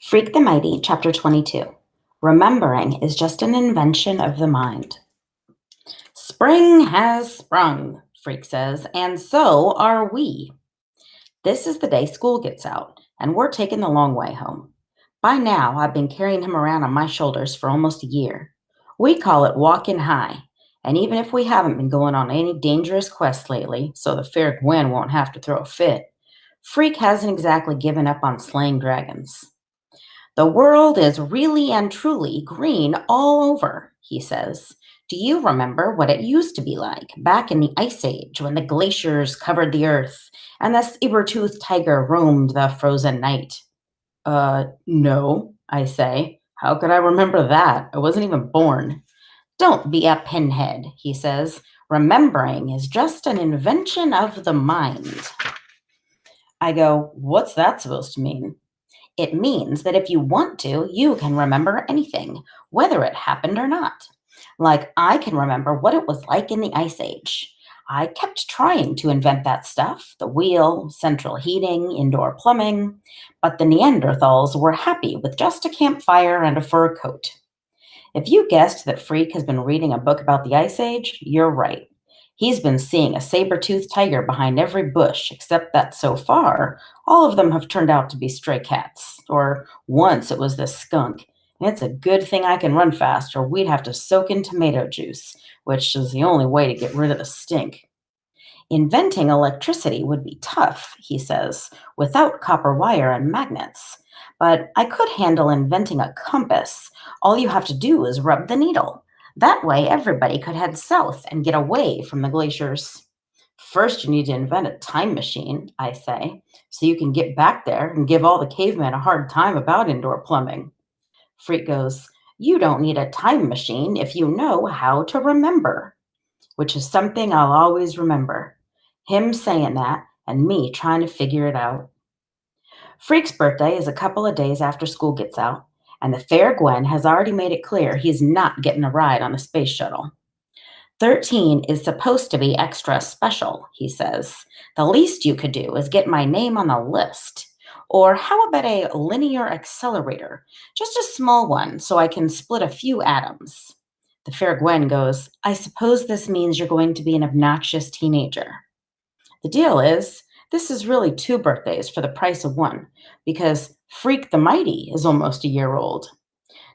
Freak the Mighty, Chapter 22. Remembering is just an invention of the mind. Spring has sprung, Freak says, and so are we. This is the day school gets out, and we're taking the long way home. By now, I've been carrying him around on my shoulders for almost a year. We call it walking high, and even if we haven't been going on any dangerous quests lately, so the fair Gwen won't have to throw a fit, Freak hasn't exactly given up on slaying dragons. The world is really and truly green all over, he says. Do you remember what it used to be like back in the Ice Age when the glaciers covered the earth and the saber-toothed tiger roamed the frozen night? No, I say. How could I remember that? I wasn't even born. Don't be a pinhead, he says. Remembering is just an invention of the mind. I go, what's that supposed to mean? It means that if you want to, you can remember anything, whether it happened or not. Like, I can remember what it was like in the Ice Age. I kept trying to invent that stuff the wheel, central heating, indoor plumbing, but the Neanderthals were happy with just a campfire and a fur coat. If you guessed that Freak has been reading a book about the Ice Age, you're right. He's been seeing a saber-toothed tiger behind every bush, except that so far, all of them have turned out to be stray cats. Or once it was this skunk. And it's a good thing I can run fast, or we'd have to soak in tomato juice, which is the only way to get rid of the stink. Inventing electricity would be tough, he says, without copper wire and magnets. But I could handle inventing a compass. All you have to do is rub the needle. That way, everybody could head south and get away from the glaciers. First, you need to invent a time machine, I say, so you can get back there and give all the cavemen a hard time about indoor plumbing. Freak goes, You don't need a time machine if you know how to remember, which is something I'll always remember. Him saying that and me trying to figure it out. Freak's birthday is a couple of days after school gets out, and the fair Gwen has already made it clear he's not getting a ride on the space shuttle. 13 is supposed to be extra special, he says. The least you could do is get my name on the list. Or how about a linear accelerator? Just a small one so I can split a few atoms. The fair Gwen goes, I suppose this means you're going to be an obnoxious teenager. The deal is, this is really two birthdays for the price of one, because Freak the Mighty is almost a year old.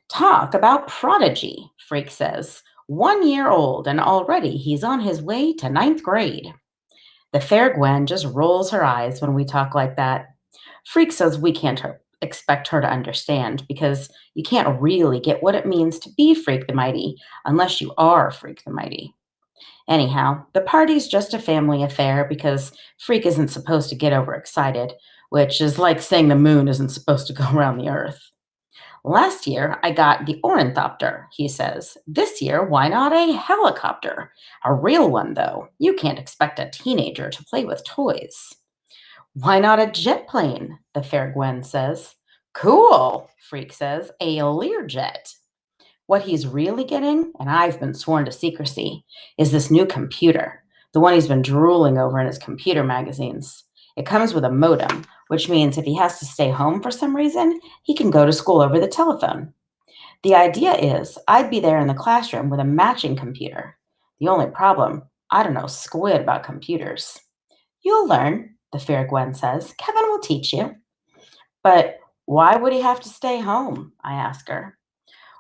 Talk about prodigy, Freak says. 1 year old, and already he's on his way to ninth grade. The fair Gwen just rolls her eyes when we talk like that. Freak says we can't expect her to understand because you can't really get what it means to be Freak the Mighty unless you are Freak the Mighty. Anyhow, the party's just a family affair because Freak isn't supposed to get overexcited, which is like saying the moon isn't supposed to go around the earth. Last year, I got the ornithopter, he says. This year, why not a helicopter? A real one, though. You can't expect a teenager to play with toys. Why not a jet plane? The fair Gwen says. Cool, Freak says. A Learjet. What he's really getting, and I've been sworn to secrecy, is this new computer, the one he's been drooling over in his computer magazines. It comes with a modem, which means if he has to stay home for some reason, he can go to school over the telephone. The idea is I'd be there in the classroom with a matching computer. The only problem, I don't know squid about computers. You'll learn, the fair Gwen says. Kevin will teach you. But why would he have to stay home? I ask her.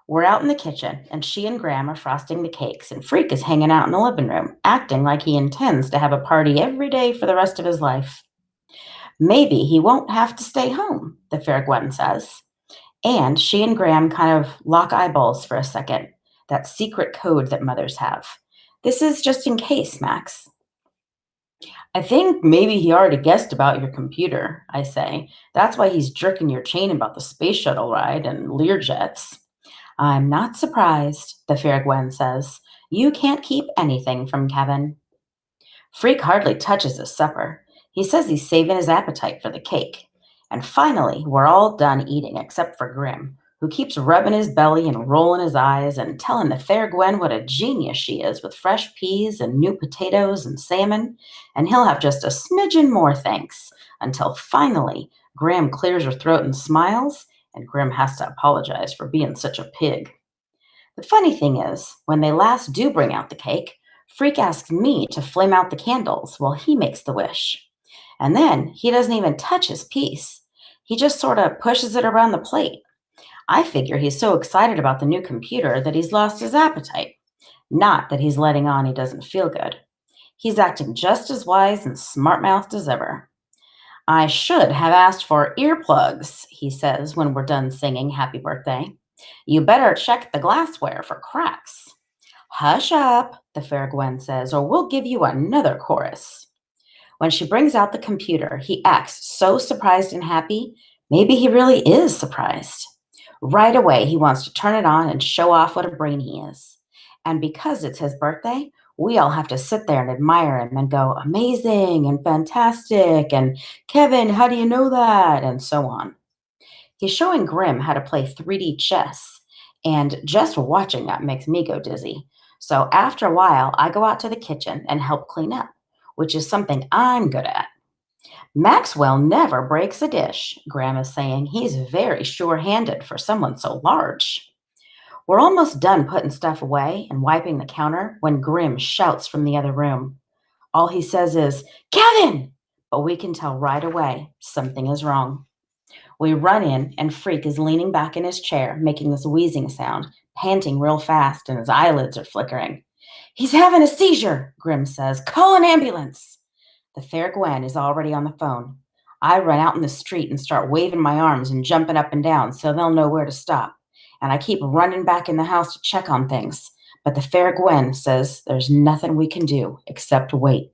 We're out in the kitchen, and she and Graham are frosting the cakes, and Freak is hanging out in the living room, acting like he intends to have a party every day for the rest of his life. Maybe he won't have to stay home, the fair Gwen says. And she and Graham kind of lock eyeballs for a second, that secret code that mothers have. This is just in case, Max. I think maybe he already guessed about your computer, I say. That's why he's jerking your chain about the space shuttle ride and Learjets. I'm not surprised, the fair Gwen says. You can't keep anything from Kevin. Freak hardly touches his supper. He says he's saving his appetite for the cake. And finally, we're all done eating except for Grim, who keeps rubbing his belly and rolling his eyes and telling the fair Gwen what a genius she is with fresh peas and new potatoes and salmon, and he'll have just a smidgen more thanks, until finally Graham clears her throat and smiles, and Grim has to apologize for being such a pig. The funny thing is, when they last do bring out the cake, Freak asks me to flame out the candles while he makes the wish. And then he doesn't even touch his piece. He just sort of pushes it around the plate. I figure he's so excited about the new computer that he's lost his appetite. Not that he's letting on he doesn't feel good. He's acting just as wise and smart-mouthed as ever. I should have asked for earplugs, he says when we're done singing happy birthday. You better check the glassware for cracks. Hush up, the Fair Gwen says, or we'll give you another chorus. When she brings out the computer, he acts so surprised and happy. Maybe he really is surprised. Right away, he wants to turn it on and show off what a brain he is. And because it's his birthday, we all have to sit there and admire him and go, amazing and fantastic, and Kevin, how do you know that? And so on. He's showing Grim how to play 3D chess, and just watching that makes me go dizzy. So after a while, I go out to the kitchen and help clean up, which is something I'm good at. Maxwell never breaks a dish, Graham is saying. He's very sure handed for someone so large. We're almost done putting stuff away and wiping the counter when Grim shouts from the other room. All he says is, Kevin! But we can tell right away something is wrong. We run in, and Freak is leaning back in his chair, making this wheezing sound, panting real fast, and his eyelids are flickering. He's having a seizure, Grim says. Call an ambulance. The Fair Gwen is already on the phone. I run out in the street and start waving my arms and jumping up and down so they'll know where to stop. And I keep running back in the house to check on things. But the Fair Gwen says there's nothing we can do except wait.